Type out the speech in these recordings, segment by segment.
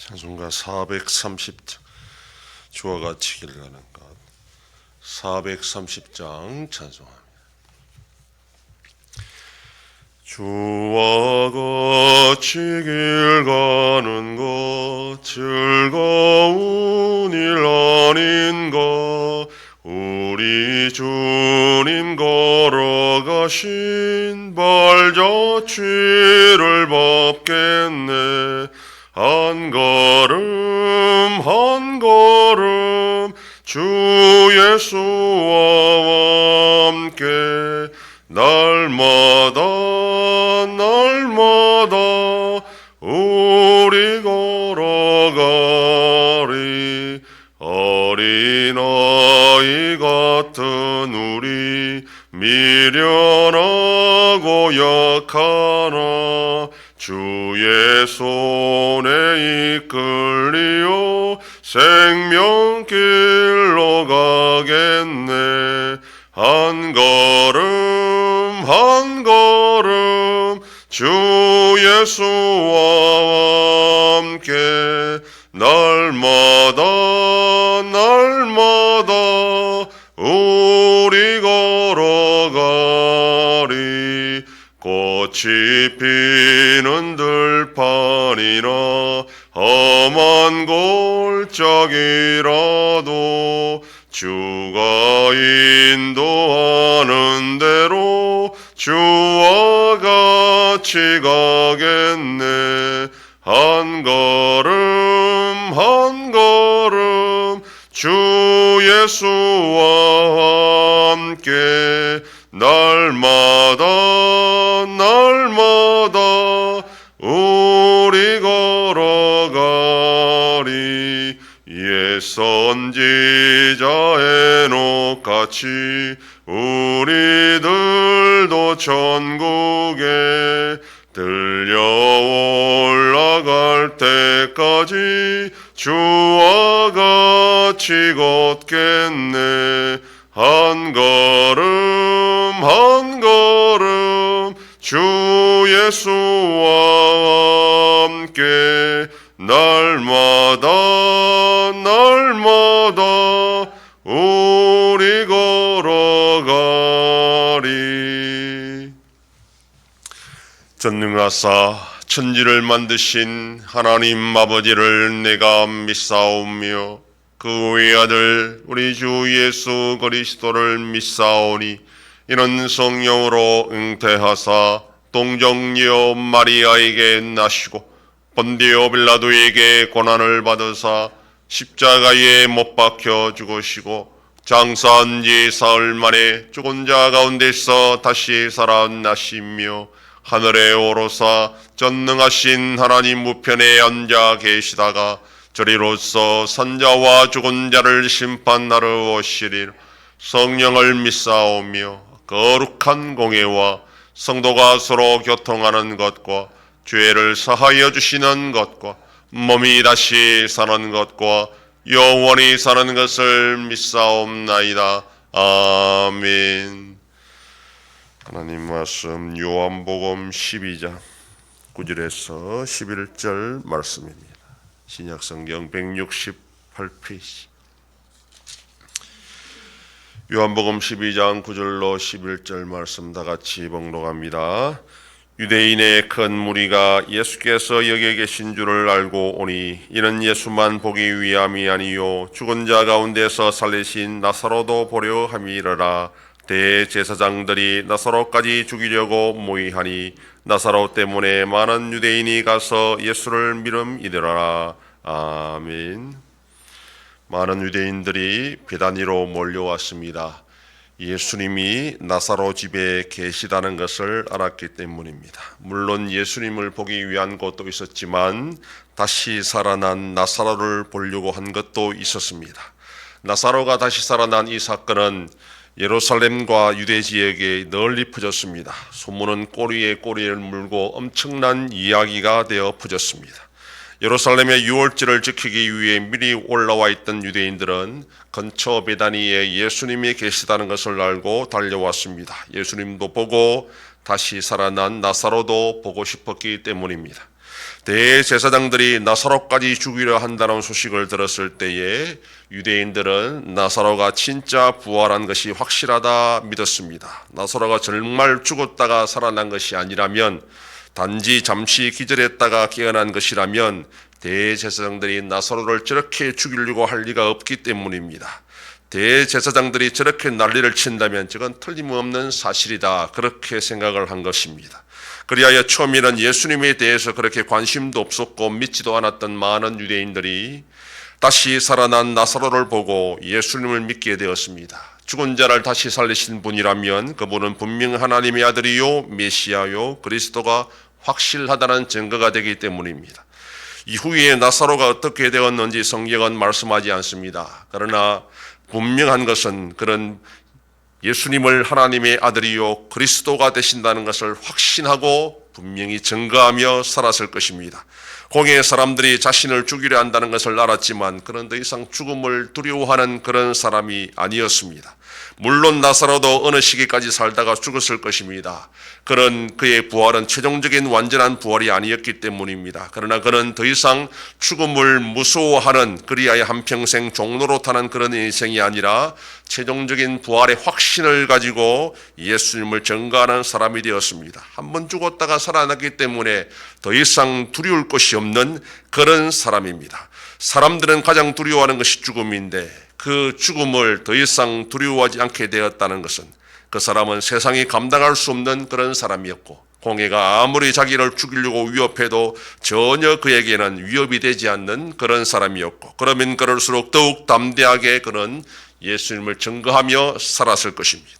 찬송가 430장 주와 같이 길 가는 것 430장 찬송합니다. 주와 같이 길 가는 것 즐거운 일 아닌가. 우리 주님 걸어가신 발자취를 밟겠네. 한 걸음 한 걸음 주 예수와 함께 날마다 날마다 우리 걸어가리. 어린아이 같은 우리 미련하고 약하나 주의 손에 이끌리어 생명길로 가겠네. 한 걸음 한 걸음 주 예수와 함께 날마다 날마다 우리 걸어가리. 꽃이 피는 들판이나 험한 골짜기라도 주가 인도하는 대로 주와 같이 가겠네. 한 걸음 한 걸음 주 예수와 함께 날마다 날마다 우리 걸어가리. 옛 선지자 에녹같이 우리들도 천국에 들려 올라갈 때까지 주와 같이 걷겠네. 한 걸음 한 걸음 주 예수와 함께 날마다 날마다 우리 걸어가리. 전능하사 천지를 만드신 하나님 아버지를 내가 믿사오며 그 외아들 우리 주 예수 그리스도를 믿사오니 이는 성령으로 잉태하사 동정녀 마리아에게 나시고 본디오 빌라도에게 고난을 받으사 십자가에 못 박혀 죽으시고 장사한 지 사흘 만에 죽은 자 가운데서 다시 살아나시며 하늘에 오르사 전능하신 하나님 우편에 앉아 계시다가 저리로서 산자와 죽은 자를 심판하러 오시리라. 성령을 믿사오며 거룩한 공예와 성도가 서로 교통하는 것과 죄를 사하여 주시는 것과 몸이 다시 사는 것과 영원히 사는 것을 믿사옵나이다. 아멘. 하나님 말씀 요한복음 12장 9절에서 11절 말씀입니다. 신약성경 168페이지. 요한복음 12장 9절로 11절 말씀 다같이 봉독합니다. 유대인의 큰 무리가 예수께서 여기 계신 줄을 알고 오니 이는 예수만 보기 위함이 아니요 죽은 자 가운데서 살리신 나사로도 보려 함이러라. 대제사장들이 나사로까지 죽이려고 모의하니 나사로 때문에 많은 유대인이 가서 예수를 믿음이더라. 아멘. 많은 유대인들이 베다니로 몰려왔습니다. 예수님이 나사로 집에 계시다는 것을 알았기 때문입니다. 물론 예수님을 보기 위한 것도 있었지만 다시 살아난 나사로를 보려고 한 것도 있었습니다. 나사로가 다시 살아난 이 사건은 예루살렘과 유대 지역에 널리 퍼졌습니다. 소문은 꼬리에 꼬리를 물고 엄청난 이야기가 되어 퍼졌습니다. 예루살렘의 유월절을 지키기 위해 미리 올라와 있던 유대인들은 근처 베다니에 예수님이 계시다는 것을 알고 달려왔습니다. 예수님도 보고 다시 살아난 나사로도 보고 싶었기 때문입니다. 대제사장들이 나사로까지 죽이려 한다는 소식을 들었을 때에 유대인들은 나사로가 진짜 부활한 것이 확실하다 믿었습니다. 나사로가 정말 죽었다가 살아난 것이 아니라면, 단지 잠시 기절했다가 깨어난 것이라면 대제사장들이 나사로를 저렇게 죽이려고 할 리가 없기 때문입니다. 대제사장들이 저렇게 난리를 친다면 저건 틀림없는 사실이다, 그렇게 생각을 한 것입니다. 그리하여 처음에는 예수님에 대해서 그렇게 관심도 없었고 믿지도 않았던 많은 유대인들이 다시 살아난 나사로를 보고 예수님을 믿게 되었습니다. 죽은 자를 다시 살리신 분이라면 그분은 분명 하나님의 아들이요 메시아요 그리스도가 확실하다는 증거가 되기 때문입니다. 이후에 나사로가 어떻게 되었는지 성경은 말씀하지 않습니다. 그러나 분명한 것은 그런 예수님을 하나님의 아들이요 그리스도가 되신다는 것을 확신하고 분명히 증거하며 살았을 것입니다. 공의 사람들이 자신을 죽이려 한다는 것을 알았지만 그는 더 이상 죽음을 두려워하는 그런 사람이 아니었습니다. 물론 나사로도 어느 시기까지 살다가 죽었을 것입니다. 그의 부활은 최종적인 완전한 부활이 아니었기 때문입니다. 그러나 그는 더 이상 죽음을 무서워하는, 그리하여 한평생 종로로 타는 그런 인생이 아니라 최종적인 부활의 확신을 가지고 예수님을 증거하는 사람이 되었습니다. 한번 죽었다가 살아났기 때문에 더 이상 두려울 것이 없는 그런 사람입니다. 사람들은 가장 두려워하는 것이 죽음인데 그 죽음을 더 이상 두려워하지 않게 되었다는 것은 그 사람은 세상이 감당할 수 없는 그런 사람이었고, 공회가 아무리 자기를 죽이려고 위협해도 전혀 그에게는 위협이 되지 않는 그런 사람이었고, 그러면 그럴수록 더욱 담대하게 그는 예수님을 증거하며 살았을 것입니다.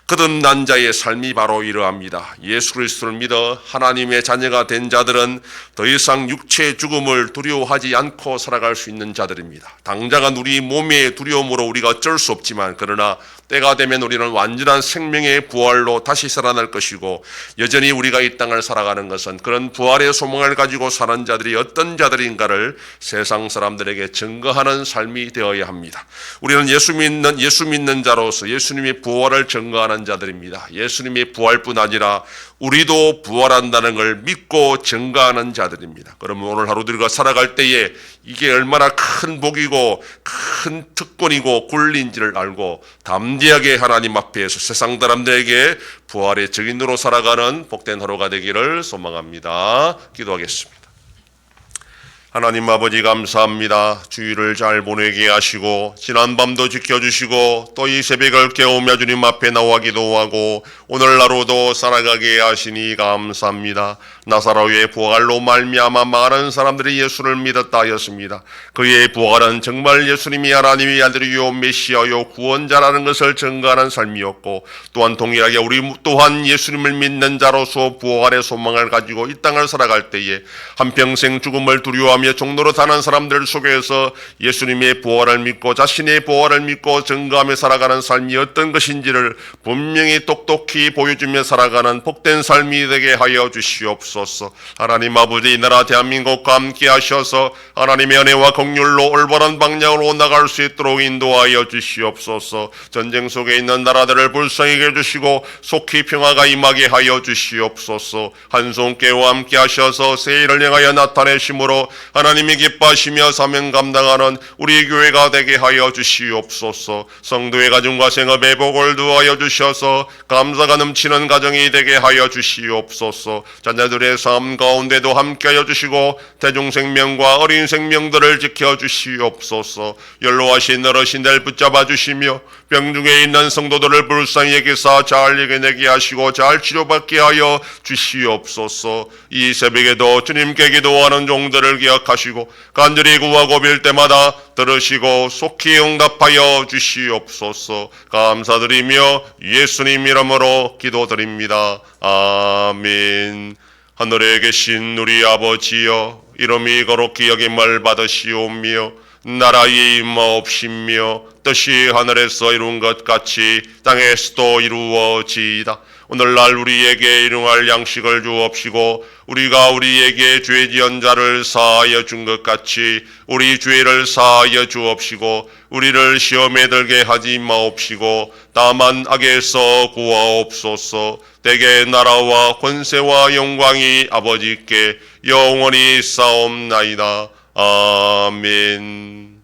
거듭난 자의 삶이 바로 이러합니다. 예수 그리스도를 믿어 하나님의 자녀가 된 자들은 더 이상 육체의 죽음을 두려워하지 않고 살아갈 수 있는 자들입니다. 당장은 우리 몸의 두려움으로 우리가 어쩔 수 없지만, 그러나 때가 되면 우리는 완전한 생명의 부활로 다시 살아날 것이고, 여전히 우리가 이 땅을 살아가는 것은 그런 부활의 소망을 가지고 사는 자들이 어떤 자들인가를 세상 사람들에게 증거하는 삶이 되어야 합니다. 우리는 예수 믿는 자로서 예수님의 부활을 증거하는 자들입니다. 예수님의 부활뿐 아니라 우리도 부활한다는 걸 믿고 증거하는 자들입니다. 그러면 오늘 하루 우리가 살아갈 때에 이게 얼마나 큰 복이고 큰 특권이고 굴리인지를 알고 담대하게 하나님 앞에서 세상 사람들에게 부활의 증인으로 살아가는 복된 하루가 되기를 소망합니다. 기도하겠습니다. 하나님 아버지 감사합니다. 주일을 잘 보내게 하시고 지난 밤도 지켜주시고 또 이 새벽을 깨우며 주님 앞에 나와 기도하고 오늘 하루도 살아가게 하시니 감사합니다. 나사로의 부활로 말미암아 많은 사람들이 예수를 믿었다 하였습니다. 그의 부활은 정말 예수님이 하나님의 아들이요 메시아요 구원자라는 것을 증거하는 삶이었고, 또한 동일하게 우리 또한 예수님을 믿는 자로서 부활의 소망을 가지고 이 땅을 살아갈 때에 한평생 죽음을 두려워하며 종로로 사는 사람들 속에서 예수님의 부활을 믿고 자신의 부활을 믿고 증거하며 살아가는 삶이 어떤 것인지를 분명히 똑똑히 보여주며 살아가는 복된 삶이 되게 하여 주시옵소서. 하나님 아버지, 이 나라 대한민국과 함께 하셔서 하나님의 은혜와 긍휼로 올바른 방향으로 나갈 수 있도록 인도하여 주시옵소서. 전쟁 속에 있는 나라들을 불쌍히 해주시고 속히 평화가 임하게 하여 주시옵소서. 한송교회와 함께 하셔서 새해를 향하여 나타내심으로 하나님이 기뻐하시며 사명 감당하는 우리 교회가 되게 하여 주시옵소서. 성도의 가정과 생업에 복을 두하여 주셔서 감사가 넘치는 가정이 되게 하여 주시옵소서. 자녀들의 삶 가운데도 함께하여 주시고 대중생명과 어린 생명들을 지켜주시옵소서. 연로하신 어르신들 붙잡아 주시며 병중에 있는 성도들을 불쌍히 여기사 잘 이겨내게 하시고 잘 치료받게 하여 주시옵소서. 이 새벽에도 주님께 기도하는 종들을 기억하시고 간절히 구하고 빌 때마다 들으시고 속히 응답하여 주시옵소서. 감사드리며 예수님 이름으로 기도드립니다. 아멘. 하늘에 계신 우리 아버지여, 이름이 거룩히 여김을 받으시오며 나라의 임하옵시며 뜻이 하늘에서 이룬 것 같이 땅에서도 이루어지이다. 오늘날 우리에게 일용할 양식을 주옵시고 우리가 우리에게 죄 지은 자를 사하여 준 것 같이 우리 죄를 사하여 주옵시고 우리를 시험에 들게 하지 마옵시고 다만 악에서 구하옵소서. 대개 나라와 권세와 영광이 아버지께 영원히 싸움나이다. 아멘.